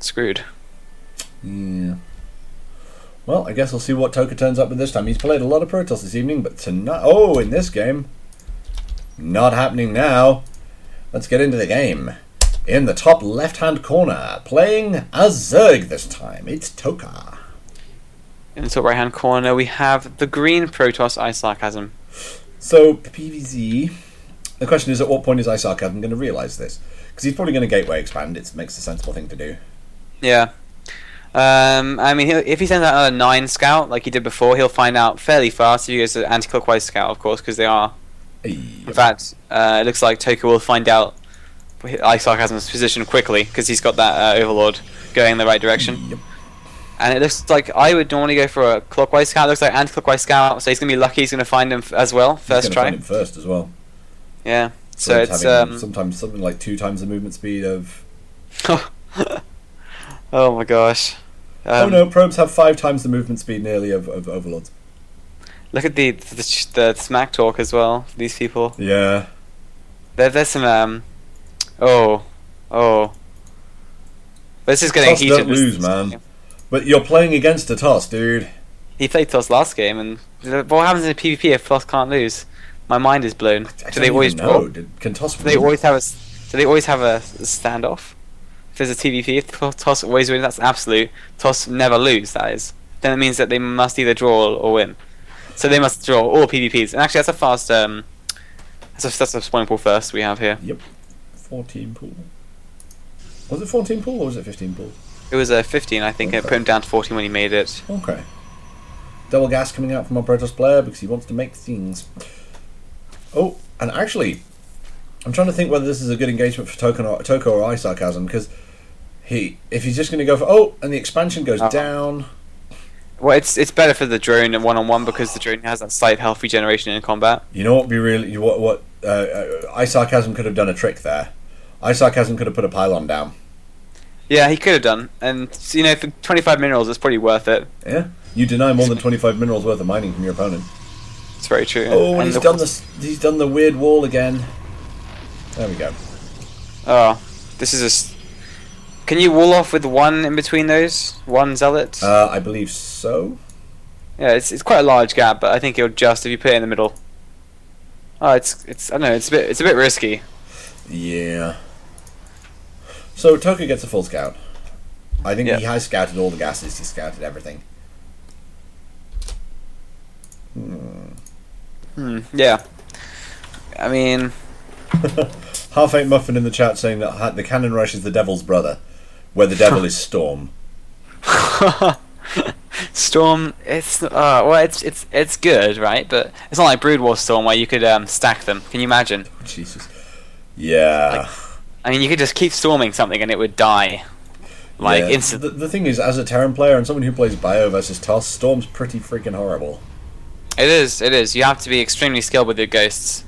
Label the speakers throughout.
Speaker 1: screwed.
Speaker 2: Yeah. Well, I guess we'll see what Toka turns up with this time. He's played a lot of Protoss this evening, but tonight... Oh, in this game. Not happening now. Let's get into the game. In the top left-hand corner, playing a Zerg this time. It's Toka.
Speaker 1: In the top right-hand corner, we have the green Protoss Ice Sarcasm.
Speaker 2: So, PvZ... The question is, at what point is Ice Sarcasm going to realise this? Because he's probably going to gateway expand. It makes a sensible thing to do.
Speaker 1: Yeah. I mean, if he sends out another 9 scout, like he did before, he'll find out fairly fast if he goes to anti-clockwise scout, of course, because they are.
Speaker 2: Yep.
Speaker 1: In fact, it looks like Toka will find out Ice Sarcasm's position quickly, because he's got that Overlord going in the right direction.
Speaker 2: Yep.
Speaker 1: And it looks like I would normally go for a clockwise scout. It looks like anti-clockwise scout, so he's going to be lucky he's going to find him as well, first try.
Speaker 2: Find him first as well.
Speaker 1: Yeah, so it's
Speaker 2: sometimes something like 2 times the movement speed of...
Speaker 1: Oh my gosh.
Speaker 2: Oh no, probes have 5 times the movement speed nearly of Overlords.
Speaker 1: Look at the smack talk as well, these people.
Speaker 2: Yeah.
Speaker 1: There's some oh. This is getting
Speaker 2: Toss
Speaker 1: heated.
Speaker 2: don't lose, man. But you're playing against a Toss, dude.
Speaker 1: He played Toss last game, and what happens in PvP if Toss can't lose? My mind is blown.
Speaker 2: Do they always know? Can Toss
Speaker 1: do they always have a standoff? If there's a TVP, if Toss always wins, that's absolute. Toss never lose, that is. Then it means that they must either draw or win. So they must draw all PvPs. And actually, that's a fast. That's a spawning pool first we have here.
Speaker 2: Yep. 14 pool. Was it 14 pool or was it 15 pool?
Speaker 1: It was a 15, I think. Okay. It put him down to 14 when he made it.
Speaker 2: Okay. Double gas coming out from our Protoss player because he wants to make things. Oh, and actually, I'm trying to think whether this is a good engagement for Toka or Ice Sarcasm, because if he's just going to go for and the expansion goes down.
Speaker 1: Well, it's better for the drone in one-on-one because the drone has that slight health regeneration in combat.
Speaker 2: You know what Ice Sarcasm could have done a trick there. Ice Sarcasm could have put a pylon down.
Speaker 1: Yeah, he could have done, and for 25 minerals, it's pretty worth it.
Speaker 2: Yeah, you deny more than 25 minerals worth of mining from your opponent.
Speaker 1: It's very true.
Speaker 2: Oh, and he's done the weird wall again. There we go.
Speaker 1: Oh, this is Can you wall off with 1 in between those? 1 zealot?
Speaker 2: I believe so.
Speaker 1: Yeah, it's quite a large gap, but I think it'll just if you put it in the middle. Oh, it's I don't know, it's a bit risky.
Speaker 2: Yeah. So Toka gets a full scout. I think he has scouted all the gases. He's scouted everything.
Speaker 1: Yeah. I mean...
Speaker 2: Half-8 Muffin in the chat saying that the cannon rush is the devil's brother, where the devil is Storm.
Speaker 1: Storm, it's good, right? But it's not like Brood War Storm where you could stack them. Can you imagine?
Speaker 2: Oh, Jesus. Yeah.
Speaker 1: I mean, you could just keep storming something and it would die. Instantly.
Speaker 2: The thing is, as a Terran player and someone who plays Bio versus Toss, Storm's pretty freaking horrible.
Speaker 1: It is. You have to be extremely skilled with your ghosts.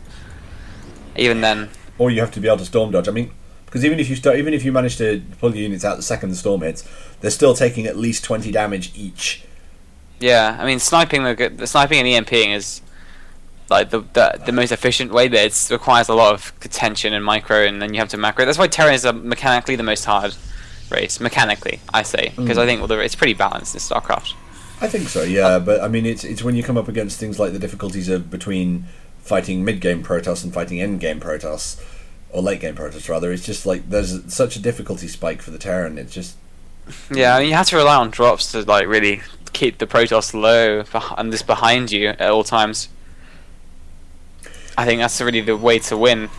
Speaker 1: Even then.
Speaker 2: Or you have to be able to storm dodge. I mean, because even if you manage to pull the units out the second the storm hits, they're still taking at least 20 damage each.
Speaker 1: Yeah, I mean, sniping and EMPing is like the most efficient way, but it requires a lot of attention and micro, and then you have to macro. That's why Terran is mechanically the most hard race. Mechanically, I say, because I think it's pretty balanced in StarCraft.
Speaker 2: I think so, yeah, but I mean, it's when you come up against things like the difficulties of between fighting mid-game Protoss and fighting end-game Protoss, or late-game Protoss rather, it's just like there's such a difficulty spike for the Terran. It's just
Speaker 1: I mean, you have to rely on drops to really keep the Protoss low and just behind you at all times. I think that's really the way to win.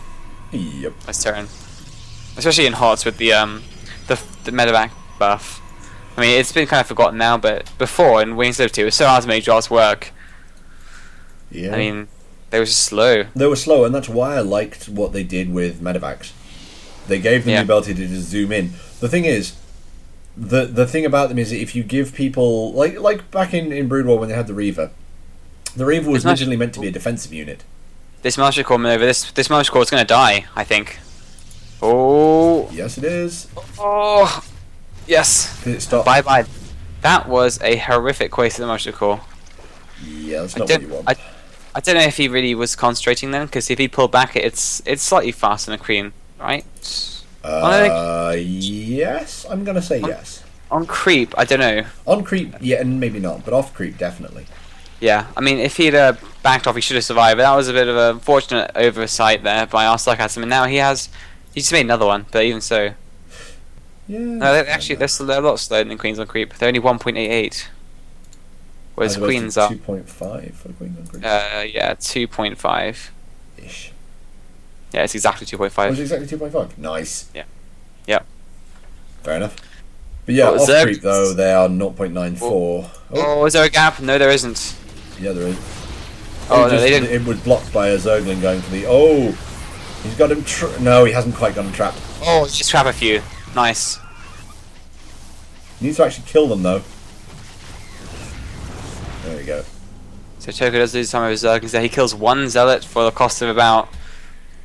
Speaker 2: Yep.
Speaker 1: As Terran, especially in HOTS with the medevac buff. I mean, it's been kind of forgotten now, but before in Wings of 2, it was so hard to make drops work.
Speaker 2: Yeah.
Speaker 1: I mean, they were just slow.
Speaker 2: They were slow, and that's why I liked what they did with medevacs. They gave them the ability to just zoom in. The thing is, the thing about them is that if you give people like back in Brood War when they had the Reaver was originally meant to be a defensive unit. This
Speaker 1: Militia Corps maneuver, this Militia Corps is going to die, I think. Oh.
Speaker 2: Yes, it is.
Speaker 1: Oh. Yes.
Speaker 2: Did it stop?
Speaker 1: Bye. That was a horrific waste of the Militia Corps.
Speaker 2: Yeah, that's not what you want.
Speaker 1: I don't know if he really was concentrating then, because if he pulled back, it's slightly faster than a Queen, right?
Speaker 2: Yes, I'm gonna say yes.
Speaker 1: On creep, I don't know.
Speaker 2: On creep, yeah, and maybe not, but off creep, definitely.
Speaker 1: Yeah, I mean, if he'd backed off, he should have survived. But that was a bit of a fortunate oversight there by our sarcasm. And now he just made another one, but even so.
Speaker 2: Yeah.
Speaker 1: No, actually, they're a lot slower than Queens on creep. They're only 1.88. Whereas Queens are
Speaker 2: 2.5 for Queens on creep.
Speaker 1: yeah, 2.5.
Speaker 2: Ish.
Speaker 1: Yeah, it's exactly 2.5.
Speaker 2: Was it exactly 2.5? Nice.
Speaker 1: Yeah. Yep.
Speaker 2: Fair enough. But yeah, off creep though, they are 0.94.
Speaker 1: Oh, is there a gap? No, there isn't.
Speaker 2: Yeah, there is.
Speaker 1: Oh, no, they didn't.
Speaker 2: It was blocked by a Zergling going for the... Oh! He's got him... No, he hasn't quite got him trapped.
Speaker 1: Oh, just trap a few. Nice.
Speaker 2: He needs to actually kill them, though. There we go.
Speaker 1: So Toko does lose some of his Zerglings there. He kills one Zealot for the cost of about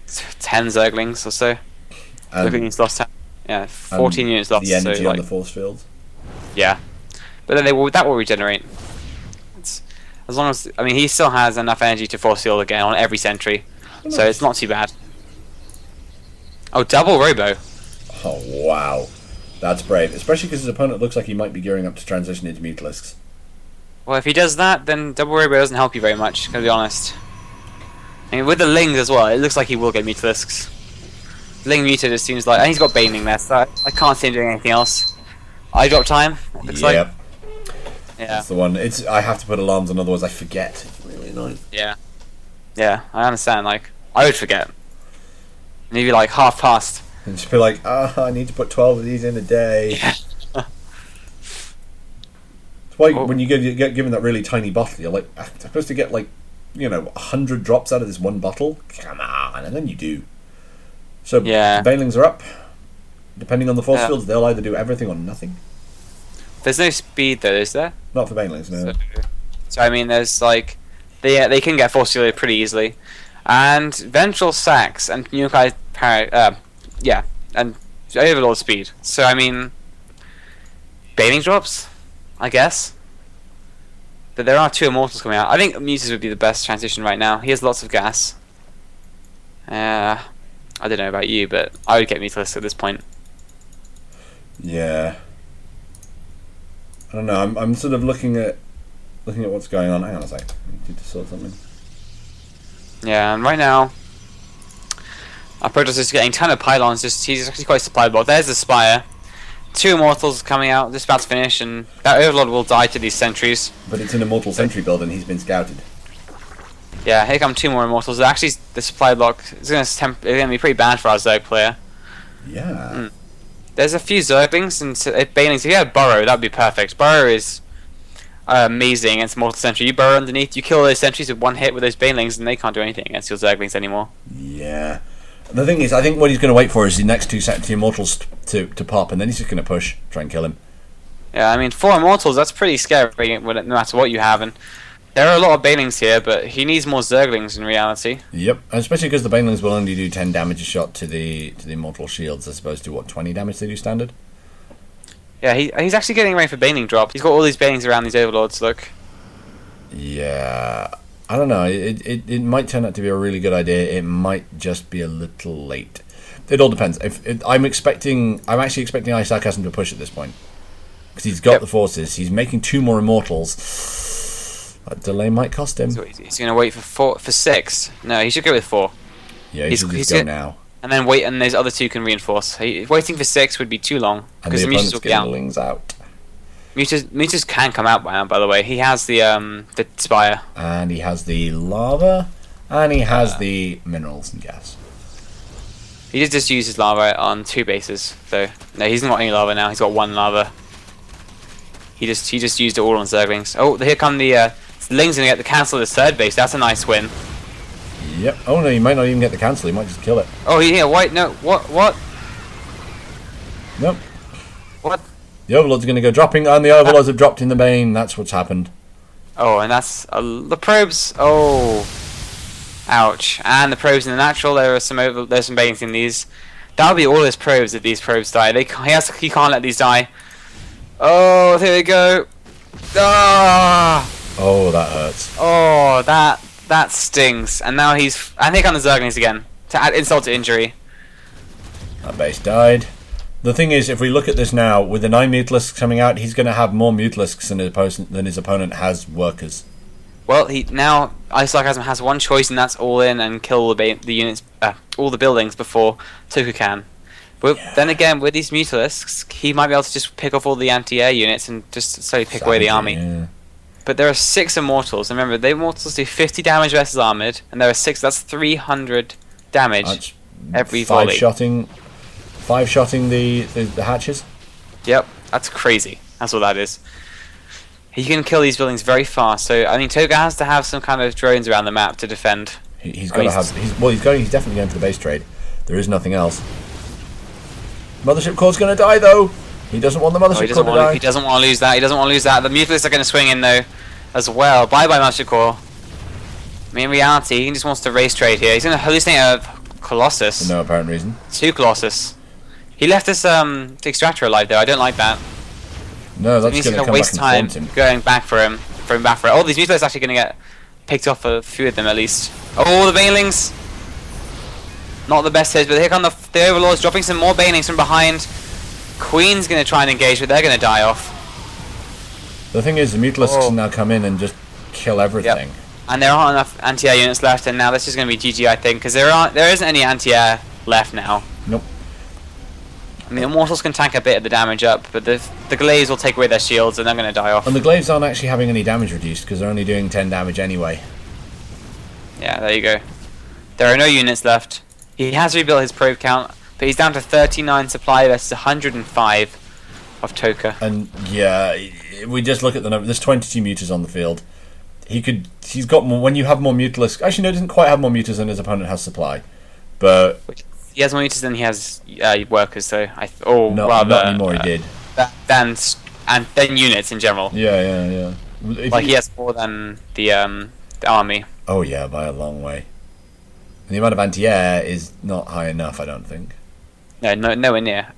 Speaker 1: 10 Zerglings or so. Looking he's lost 10. Yeah, 14 units lost.
Speaker 2: The energy
Speaker 1: so,
Speaker 2: on the force field.
Speaker 1: Yeah. But then that will regenerate. As long as, I mean, he still has enough energy to force field again on every sentry, so it's not too bad. Oh, double Robo.
Speaker 2: Oh wow, that's brave, especially because his opponent looks like he might be gearing up to transition into Mutalisks.
Speaker 1: Well, if he does that, then double Robo doesn't help you very much. Gonna be honest. I mean, with the Lings as well, it looks like he will get Mutalisks. Ling Muta just seems like, and he's got Baning there, so I can't see him doing anything else. Eye drop time. It looks like. Yeah.
Speaker 2: That's the one. I have to put alarms on, otherwise I forget. It's really annoying.
Speaker 1: Yeah. Yeah, I understand. Like, I would forget. And he'd be like half past.
Speaker 2: And just be like, I need to put 12 of these in a day.
Speaker 1: Yeah.
Speaker 2: It's why when you get given that really tiny bottle, you're like, I'm supposed to get like, 100 drops out of this one bottle? Come on, and then you do. So,
Speaker 1: yeah.
Speaker 2: Banelings are up. Depending on the force fields, they'll either do everything or nothing.
Speaker 1: There's no speed though, is there?
Speaker 2: Not for Banelings, no.
Speaker 1: So I mean, there's like, they can get force fielded pretty easily, and Ventral Sacks and Nukai and Overlord speed. So I mean, Baning drops, I guess. But there are 2 Immortals coming out. I think Mutas would be the best transition right now. He has lots of gas. I don't know about you, but I would get Mutas at this point.
Speaker 2: Yeah. I don't know. I'm sort of looking at what's going on. Hang on a sec. I need to sort something.
Speaker 1: Yeah, and right now, our Protoss is getting a ton of pylons. He's actually quite supplied. But there's the Spire. 2 Immortals coming out. Just about to finish, and that Overlord will die to these sentries.
Speaker 2: But it's an Immortal Sentry build, and he's been scouted.
Speaker 1: Yeah, here come 2 more Immortals. Actually, the supply block is going to be pretty bad for our Zerg player.
Speaker 2: Yeah.
Speaker 1: There's a few Zerglings and Banelings. If you had Burrow, that would be perfect. Burrow is amazing against Mortal Sentry. You burrow underneath, you kill those sentries with one hit with those Banelings, and they can't do anything against your Zerglings anymore.
Speaker 2: Yeah. The thing is, I think what he's going to wait for is the next 2 sets of Immortals to pop, and then he's just going to push, try and kill him.
Speaker 1: Yeah, I mean, 4 Immortals, that's pretty scary no matter what you have. And there are a lot of Banelings here, but he needs more Zerglings in reality.
Speaker 2: Yep, especially because the Banelings will only do 10 damage a shot to the Immortal Shields, as opposed to, 20 damage they do standard?
Speaker 1: Yeah, he's actually getting ready for Baning drop. He's got all these Banelings around these Overlords, look.
Speaker 2: Yeah, I don't know. It might turn out to be a really good idea. It might just be a little late. It all depends. I'm actually expecting Ice Sarcasm to push at this point. Because he's got the forces. He's making 2 more Immortals. That delay might cost him.
Speaker 1: So he's going to wait for 6. No, he should go with 4.
Speaker 2: Yeah, he should just go now.
Speaker 1: And then wait, and those other 2 can reinforce. Waiting for 6 would be too long.
Speaker 2: Because the
Speaker 1: Mutas will be out. Mutas can come out by now, by the way. He has the Spire.
Speaker 2: And he has the lava. And he has the minerals and gas.
Speaker 1: He did just use his lava on 2 bases, though. No, he's not got any lava now. He's got 1 lava. He just used it all on Zerglings. Oh, here come the Ling's gonna get the cancel of his 3rd base. That's a nice win.
Speaker 2: Yep. Oh no, he might not even get the cancel. He might just kill it.
Speaker 1: Oh, yeah. Wait, no. What?
Speaker 2: Nope.
Speaker 1: What?
Speaker 2: The Overlords are going to go dropping, and the Overlords have dropped in the main. That's what's happened.
Speaker 1: Oh, and that's the probes. Oh, ouch! And the probes in the natural. There's some Banelings in these. That'll be all his probes if these probes die. He can't let these die. Oh, here we go. Ah!
Speaker 2: Oh, that hurts.
Speaker 1: Oh, that stings. And now and here come the Zerglings again to add insult to injury.
Speaker 2: That base died. The thing is, if we look at this now, with the 9 Mutalisks coming out, he's going to have more Mutalisks than his opponent has workers.
Speaker 1: Well, now Ice Sarcasm has one choice, and that's all in and kill all the units, all the buildings before Toku can. But then again, with these Mutalisks, he might be able to just pick off all the anti-air units and just slowly pick away the army.
Speaker 2: Yeah.
Speaker 1: But there are 6 Immortals, and remember, the Immortals do 50 damage versus armored, and there are 6. That's 300 damage
Speaker 2: That's
Speaker 1: every volley.
Speaker 2: Five-shotting the hatches.
Speaker 1: Yep, that's crazy. That's what that is. He can kill these buildings very fast. So I mean, Toga has to have some kind of drones around the map to defend.
Speaker 2: He's got to have. He's definitely going for the base trade. There is nothing else. Mothership Core's going to die though. He doesn't want the Mothership Core to die.
Speaker 1: He doesn't want to lose that. He doesn't want to lose that. The Mutalisks are going to swing in though, as well. Bye bye Mothership Core. I mean, in reality, he just wants to race trade here. He's going to hallucinate a Colossus.
Speaker 2: For no apparent reason.
Speaker 1: 2 Colossus. He left this extractor alive though. I don't like that.
Speaker 2: No, that's
Speaker 1: going
Speaker 2: to
Speaker 1: to waste time going back for him. Oh, these Mutalisks are actually going to get picked off, a few of them at least. Oh, the Banelings! Not the best hits, but here come the Overlords dropping some more Banelings from behind. Queen's going to try and engage, but they're going to die off.
Speaker 2: The thing is, the Mutalisks can now come in and just kill everything.
Speaker 1: Yep. And there aren't enough anti-air units left, and now this is going to be GG, I think, because there isn't any anti-air left now.
Speaker 2: Nope.
Speaker 1: I mean, the Immortals can tank a bit of the damage up, but the Glaives will take away their shields, and they're going to die off.
Speaker 2: And the Glaives aren't actually having any damage reduced, because they're only doing 10 damage anyway.
Speaker 1: Yeah, there you go. There are no units left. He has rebuilt his probe count, but he's down to 39 supply versus 105 of Toka.
Speaker 2: And yeah, we just look at the number. There's 22 Mutas on the field. He's got more. When you have more Mutalisks, actually no, he doesn't quite have more Mutas than his opponent has supply. But
Speaker 1: he has more Mutas than he has workers, so
Speaker 2: not anymore. He did.
Speaker 1: Than units in general.
Speaker 2: Yeah.
Speaker 1: He has more than the army.
Speaker 2: Oh yeah, by a long way. And the amount of anti-air is not high enough, I don't think.
Speaker 1: No, nowhere near.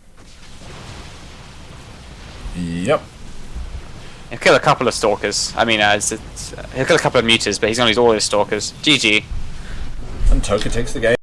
Speaker 2: Yep.
Speaker 1: He'll kill a couple of Stalkers. I mean, he'll kill a couple of Mutas, but he's going to lose all his Stalkers. GG.
Speaker 2: And Toka takes the game.